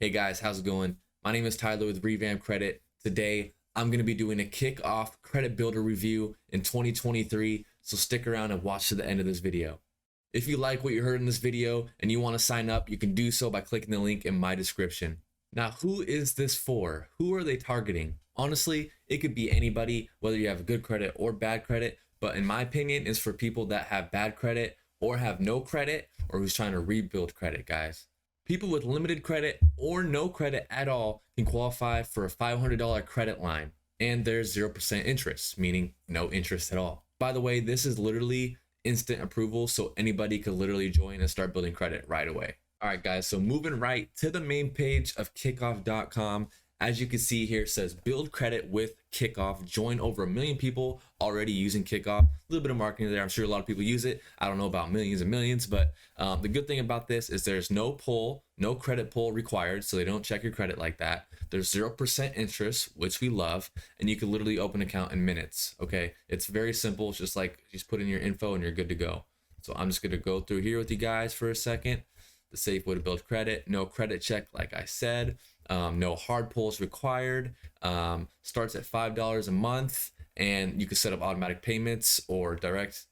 Hey guys, how's it going? My name is Tyler with Revamp Credit. Today, I'm going to be doing a Kikoff Credit Builder review in 2023, so stick around and watch to the end of this video. If you like what you heard in this video and you want to sign up, you can do so by clicking the link in my description. Now, who is this for? Who are they targeting? Honestly, it could be anybody, whether you have good credit or bad credit, but in my opinion, it's for people that have bad credit or have no credit or who's trying to rebuild credit, guys. People with limited credit or no credit at all can qualify for a $500 credit line, and there's 0% interest, meaning no interest at all. By the way, this is literally instant approval, so anybody could literally join and start building credit right away. All right, guys, so moving right to the main page of Kikoff.com. As you can see here, it says build credit with Kikoff. Join over 1 million people already using Kikoff. A little bit of marketing there. I'm sure a lot of people use it. I don't know about millions and millions, but the good thing about this is there's no pull, no credit pull required, so they don't check your credit like that. There's 0% interest, which we love, and you can literally open an account in minutes. Okay, it's very simple. It's just like just put in your info and you're good to go. So I'm just gonna go through here with you guys for a second. The safe way to build credit, no credit check, like I said. No hard pulls required. Starts at $5 a month, and you can set up automatic payments or not direct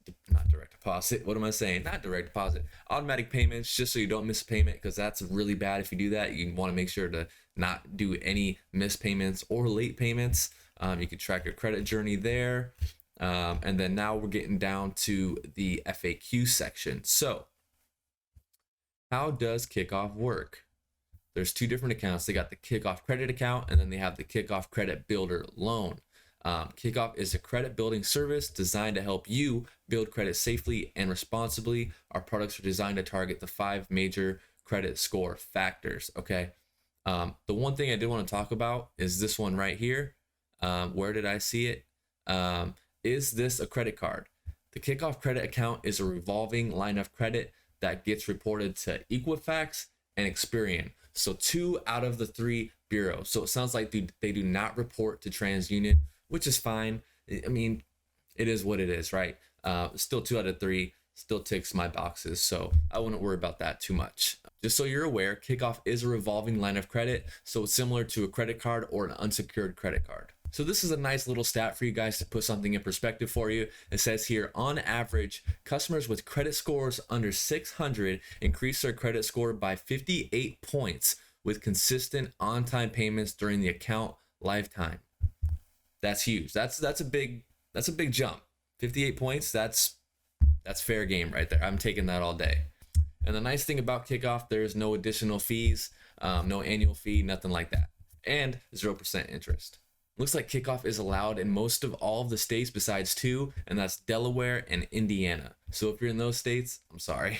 deposit. What am I saying? Not direct deposit. Automatic payments, just so you don't miss a payment, because that's really bad if you do that. You want to make sure to not do any missed payments or late payments. You can track your credit journey there. And then now we're getting down to the FAQ section. So, how does Kikoff work? There's two different accounts. They got the Kikoff Credit account, and then they have the Kikoff Credit Builder loan. Kikoff is a credit building service designed to help you build credit safely and responsibly. Our products are designed to target the 5 major credit score factors. Okay. The one thing I did want to talk about is this one right here. Where did I see it? Is this a credit card? The Kikoff Credit account is a revolving line of credit that gets reported to Equifax and Experian. So 2 out of the 3 bureaus. So it sounds like they do not report to TransUnion, which is fine. I mean, it is what it is, right? Still 2 out of 3 still ticks my boxes, so I wouldn't worry about that too much. Just so you're aware, Kikoff is a revolving line of credit, so it's similar to a credit card or an unsecured credit card. So this is a nice little stat for you guys to put something in perspective for you. It says here, on average, customers with credit scores under 600 increase their credit score by 58 points with consistent on-time payments during the account lifetime. That's huge. That's a big jump. 58 points, that's fair game right there. I'm taking that all day. And the nice thing about Kikoff, there's no additional fees, no annual fee, nothing like that. And 0% interest. Looks like Kikoff is allowed in most of all of the states besides 2, and that's Delaware and Indiana. So if you're in those states, I'm sorry.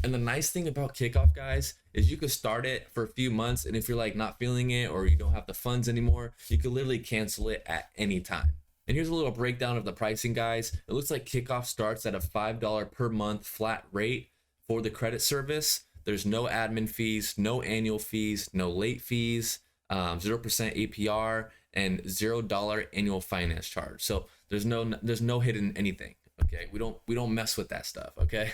And the nice thing about Kikoff, guys, is you can start it for a few months, and if you're like not feeling it or you don't have the funds anymore, you can literally cancel it at any time. And here's a little breakdown of the pricing, guys. It looks like Kikoff starts at a $5 per month flat rate for the credit service. There's no admin fees, no annual fees, no late fees, 0% APR, and $0 annual finance charge. So there's no hidden anything. Okay, we don't mess with that stuff. Okay.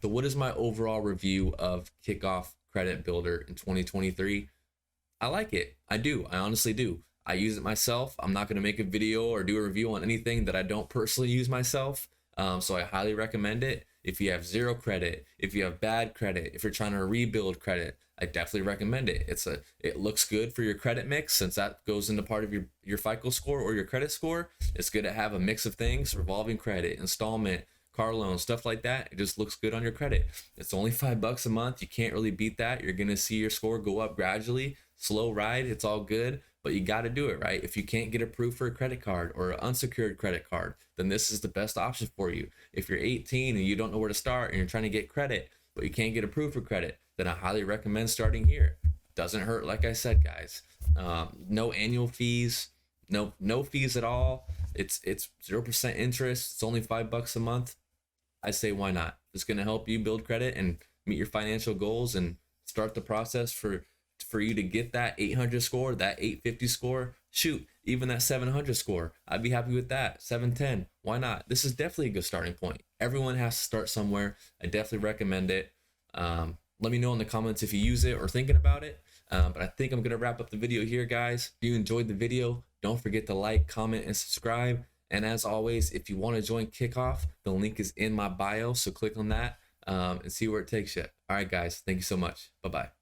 So what is my overall review of Kikoff Credit Builder in 2023? I like it. I do. I honestly do. I use it myself. I'm not going to make a video or do a review on anything that I don't personally use myself. So I highly recommend it. If you have 0 credit, if you have bad credit, if you're trying to rebuild credit, I definitely recommend it. It looks good for your credit mix, since that goes into part of your FICO score or your credit score. It's good to have a mix of things: revolving credit, installment, car loan, stuff like that. It just looks good on your credit. It's only $5 a month. You can't really beat that. You're gonna see your score go up gradually. Slow ride. It's all good, but you got to do it right. If you can't get approved for a credit card or an unsecured credit card, then this is the best option for you. If you're 18 and you don't know where to start and you're trying to get credit, but you can't get approved for credit, then I highly recommend starting here. Doesn't hurt, like I said, guys. No annual fees, no fees at all. It's 0% interest. It's only $5 a month. I say, why not? It's going to help you build credit and meet your financial goals and start the process for you to get that 800 score, that 850 score. Shoot, even that 700 score. I'd be happy with that. 710. Why not? This is definitely a good starting point. Everyone has to start somewhere. I definitely recommend it. Let me know in the comments if you use it or thinking about it. But I think I'm going to wrap up the video here, guys. If you enjoyed the video, don't forget to like, comment, and subscribe. And as always, if you want to join Kikoff, the link is in my bio. So click on that and see where it takes you. All right, guys. Thank you so much. Bye-bye.